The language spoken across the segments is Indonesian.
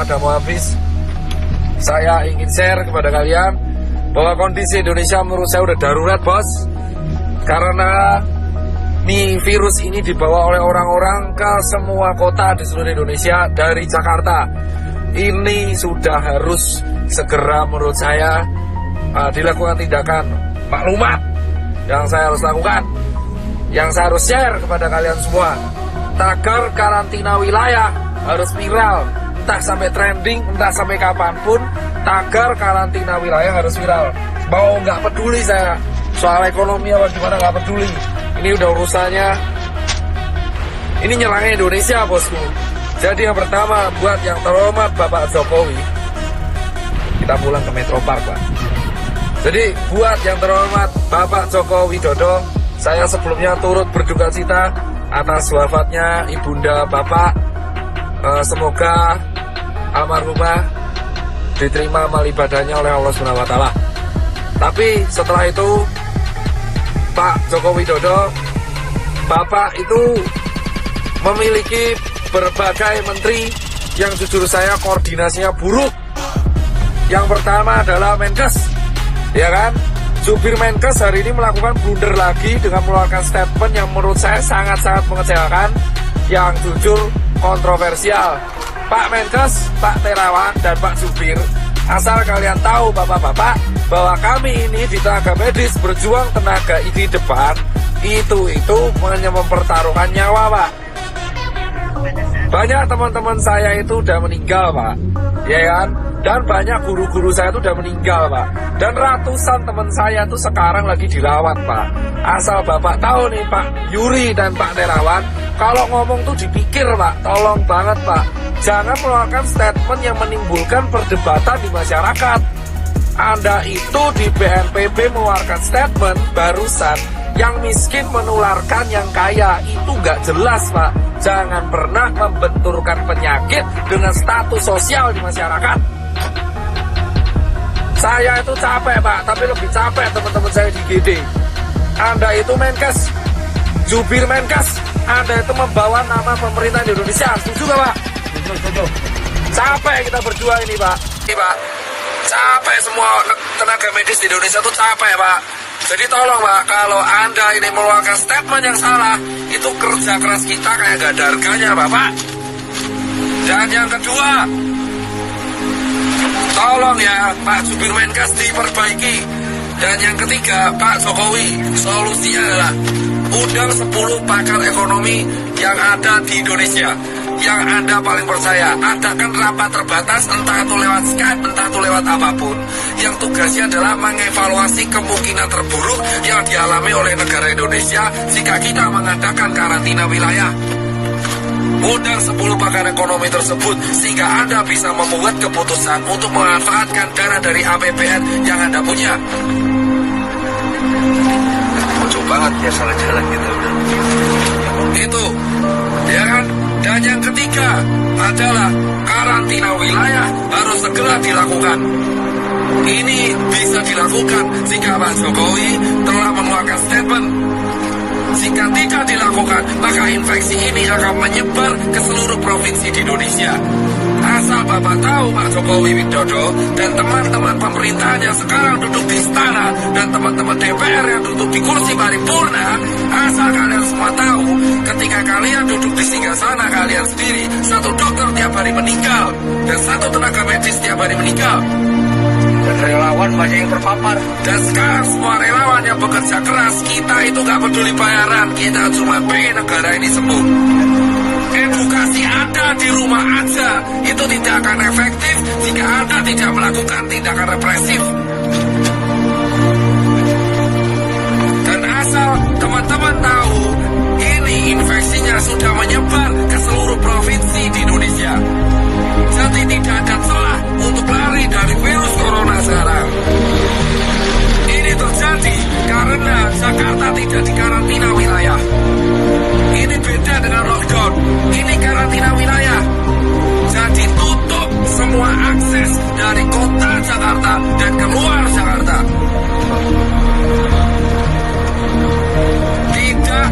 ada mau habis. Saya ingin share kepada kalian bahwa kondisi Indonesia menurut saya udah darurat, bos. Karena virus ini dibawa oleh orang-orang ke semua kota di seluruh Indonesia dari Jakarta. Ini sudah harus segera menurut saya dilakukan tindakan maklumat yang saya harus lakukan, yang saya harus share kepada kalian semua. Tagar karantina wilayah harus viral, entah sampai trending, entah sampai kapanpun. Tagar karantina wilayah harus viral. Mau nggak peduli saya soal ekonomi apa gimana, nggak peduli. Ini udah urusannya, ini nyerangnya Indonesia, bosku. Jadi yang pertama, buat yang terhormat Bapak Jokowi, kita pulang ke Metro Park, Pak. Jadi buat yang terhormat Bapak Joko Widodo, saya sebelumnya turut berduka cita atas wafatnya Ibunda Bapak. Semoga almarhumah diterima amal ibadahnya oleh Allah SWT. Tapi setelah itu Pak Joko Widodo, Bapak itu memiliki berbagai menteri yang jujur saya koordinasinya buruk. Yang pertama adalah Menkes, ya kan? Jubir Menkes hari ini melakukan blunder lagi dengan mengeluarkan statement yang menurut saya sangat-sangat mengecewakan, yang jujur kontroversial. Pak Menkes, Pak Terawan, dan Pak Jubir, asal kalian tahu bapak-bapak, bahwa kami ini di tenaga medis berjuang tenaga di depan, itu hanya mempertaruhkan nyawa, Pak. Banyak teman-teman saya itu udah meninggal, Pak, ya kan? Dan banyak guru-guru saya itu udah meninggal, Pak. Dan ratusan teman saya itu sekarang lagi dirawat, Pak. Asal Bapak tahu nih, Pak Yuri dan Pak Terawan, kalau ngomong tuh dipikir, Pak. Tolong banget, Pak. Jangan mengeluarkan statement yang menimbulkan perdebatan di masyarakat. Anda itu di BNPB mengeluarkan statement barusan, yang miskin menularkan yang kaya. Itu nggak jelas, Pak. Jangan pernah membenturkan penyakit dengan status sosial di masyarakat. Saya itu capek, Pak, tapi lebih capek teman-teman saya di GD. Anda itu Menkes, Jubir Menkes, Anda itu membawa nama pemerintah Indonesia. Setuju nggak, Pak? Setuju. Capek kita berdua ini, Pak. Ini, Pak. Capek semua tenaga medis di Indonesia itu capek, Pak. Jadi tolong, Pak, kalau Anda ini mengeluarkan statement yang salah, itu kerja keras kita kayak gak ada harganya, Bapak. Dan yang kedua, tolong ya Pak Jubir Menkes diperbaiki. Dan yang ketiga, Pak Jokowi, solusinya adalah undang 10 pakar ekonomi yang ada di Indonesia, yang Anda paling percaya. Adakan rapat terbatas, entah itu lewat Skype, entah itu lewat apapun, yang tugasnya adalah mengevaluasi kemungkinan terburuk yang dialami oleh negara Indonesia jika kita mengadakan karantina wilayah. Undang 10 pakar ekonomi tersebut sehingga Anda bisa membuat keputusan untuk memanfaatkan dana dari APBN yang Anda punya. Lucu banget ya salah jalan gitu. Itu, ya kan? Dan yang ketiga adalah karantina wilayah harus segera dilakukan. Ini bisa dilakukan jika Pak Jokowi telah mengeluarkan statement. Jika tidak dilakukan, maka infeksi ini akan menyebar ke seluruh provinsi di Indonesia. Asal Bapak tahu, Pak Jokowi Widodo dan teman-teman pemerintahan yang sekarang duduk di istana dan teman-teman DPR yang duduk di kursi paripurna, asal kalian semua tahu, ketika kalian duduk di singgasana kalian sendiri, satu dokter tiap hari meninggal dan satu tenaga medis tiap hari meninggal. Dan relawan banyak yang terpapar. Dan sekarang semua relawan yang bekerja keras, kita itu gak peduli bayaran, kita cuma pengen negara ini sembuh. Edukasi Anda di rumah aja itu tidak akan efektif jika Anda tidak melakukan tindakan represif. Dan asal teman-teman tahu, ini infeksinya sudah menyebar ke seluruh provinsi di Indonesia. Jadi tidak ada celah untuk lari dari virus corona sekarang. Ini terjadi karena Jakarta tidak dikarantina wilayah. Ini beda dengan lockdown. Ini karantina wilayah. Jadi tutup semua akses dari kota Jakarta dan keluar Jakarta. Tidak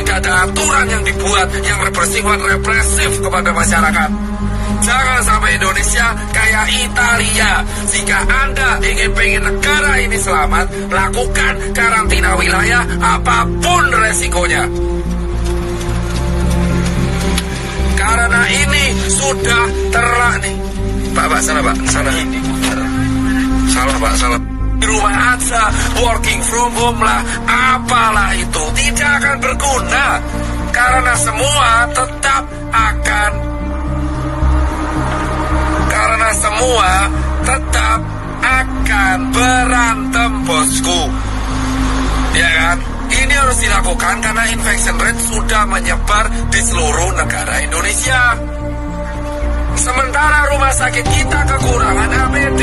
tidak ada aturan yang dibuat yang bersifat represif kepada masyarakat. Jangan sampai Indonesia kayak Italia. Jika Anda pengen negara ini selamat, lakukan karantina wilayah apapun resikonya. Karena ini sudah nih. Pak, sana Pak, sana. Salah Pak, salah. Di rumah aja, working from home lah, apalah itu, tidak akan berguna. Karena semua tetap akan berantem, bosku. Ya kan? Ini harus dilakukan karena infection rate sudah menyebar di seluruh negara Indonesia. Sementara rumah sakit kita kekurangan APD.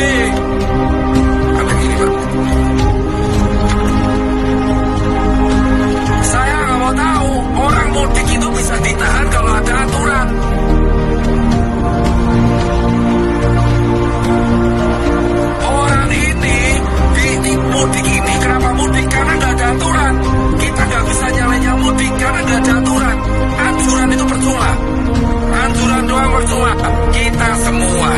Saya nggak mau tahu orang mudik itu bisa ditahan kalau ada aturan. Orang ini di mudik ini kenapa mudik? Karena nggak ada aturan. Kita nggak bisa nyalain mudik karena nggak ada aturan. Anjuran itu percuma. Anjuran doang percuma. Kita semua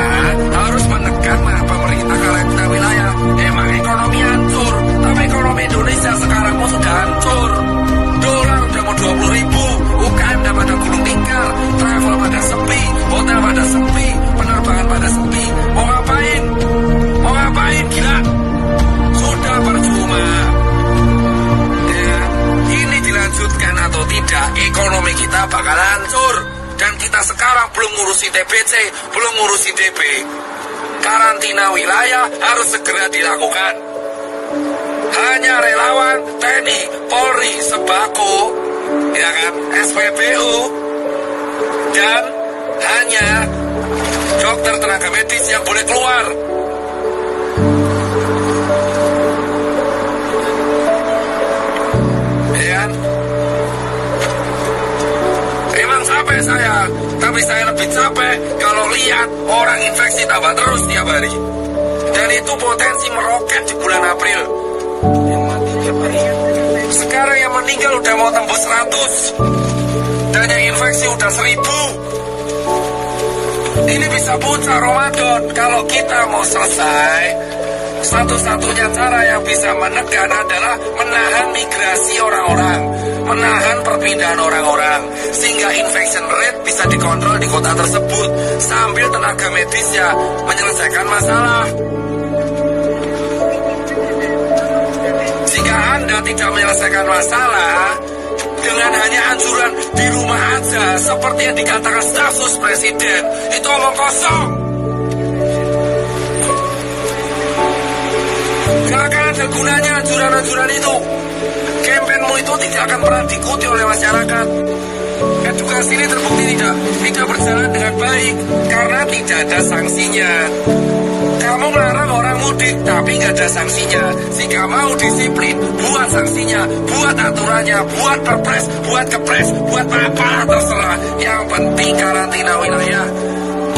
harus menekan pemerintah karantina wilayah. Emang ekonomi hancur, tapi ekonomi Indonesia sekarang pun sudah hancur. Dolar udah mau 20.000, UKM udah pada gulung tikar, travel pada sepi, hotel pada sepi, penerbangan pada sepi. Mau ngapain? Mau ngapain? Gila. Sudah percuma. Ya, ini dilanjutkan atau tidak, ekonomi kita bakal hancur. Dan kita sekarang belum ngurusi TBC, belum ngurusi DB. Karantina wilayah harus segera dilakukan. Hanya relawan, TNI, Polri, Sembako, ya kan, SPBU, dan hanya dokter tenaga medis yang boleh keluar. Ya kan? Emang capek saya, tapi saya lebih capek kalau lihat orang infeksi tambah terus tiap hari. Dan itu potensi meroket di bulan April. Yang mati tiap hari. Sekarang yang meninggal udah mau tembus 100. Dan yang infeksi udah 1000. Ini bisa puncak Ramadan. Kalau kita mau selesai, satu-satunya cara yang bisa menekan adalah menahan migrasi orang-orang, menahan perpindahan orang-orang, sehingga infection rate bisa dikontrol di kota tersebut sambil tenaga medisnya menyelesaikan masalah. Jika Anda tidak menyelesaikan masalah dengan hanya anjuran di rumah aja, seperti yang dikatakan staf sus presiden, itu omong kosong. Gak akan ada gunanya anjuran-anjuran itu. Kampanyemu itu tidak akan pernah diikuti oleh masyarakat. Edukasi ini terbukti tidak berjalan dengan baik karena tidak ada sanksinya. Kamu melarang orang mudik tapi nggak ada sanksinya. Jika mau disiplin, buat sanksinya, buat aturannya, buat perpres, buat kepres, buat apa terserah. Yang penting karantina wilayah.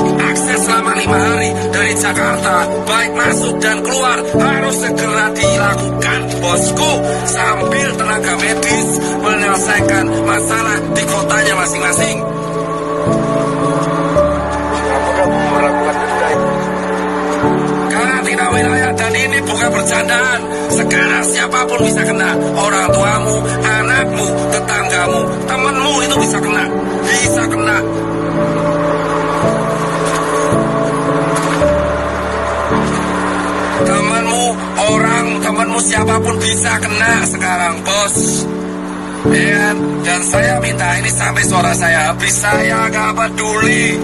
Akses selama 5 hari dari Jakarta, baik masuk dan keluar, harus segera dilakukan, bosku, sambil tenaga medis menyelesaikan masalah di kotanya masing-masing. Karantina wilayah dan ini bukan bercandaan. Sekarang siapapun bisa kena. Orang tuamu, anakmu, tetanggamu, temanmu itu bisa kena. Bisa kena. Temanmu siapapun bisa kena sekarang, bos. Ya, dan saya minta ini sampai suara saya habis, saya gak peduli.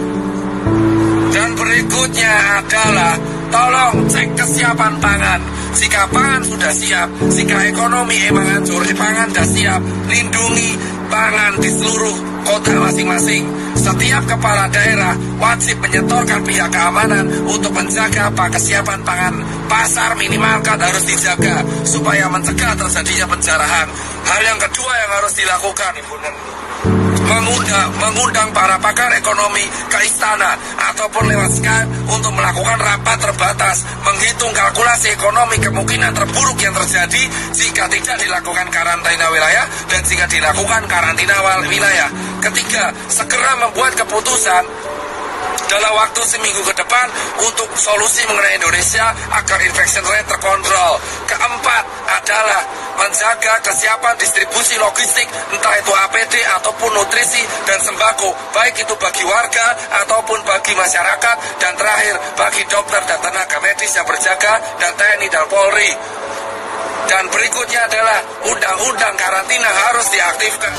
Dan berikutnya adalah tolong cek kesiapan pangan. Jika pangan sudah siap, jika ekonomi emang hancur, pangan sudah siap, lindungi pangan di seluruh kota masing-masing. Setiap kepala daerah wajib menyetorkan pihak keamanan untuk menjaga kesiapan pangan. Pasar minimarket harus dijaga supaya mencegah terjadinya penjarahan. Hal yang kedua yang harus dilakukan, mengundang para pakar ekonomi ke istana ataupun lewat Skype untuk melakukan rapat terbatas, menghitung kalkulasi ekonomi kemungkinan terburuk yang terjadi jika tidak dilakukan karantina wilayah dan jika dilakukan karantina wilayah. Ketiga, segera membuat keputusan dalam waktu seminggu ke depan untuk solusi mengenai Indonesia agar infection rate terkontrol. Keempat adalah menjaga kesiapan distribusi logistik, entah itu APD ataupun nutrisi dan sembako, baik itu bagi warga ataupun bagi masyarakat. Dan terakhir, bagi dokter dan tenaga medis yang berjaga dan TNI dan Polri. Dan berikutnya adalah undang-undang karantina harus diaktifkan.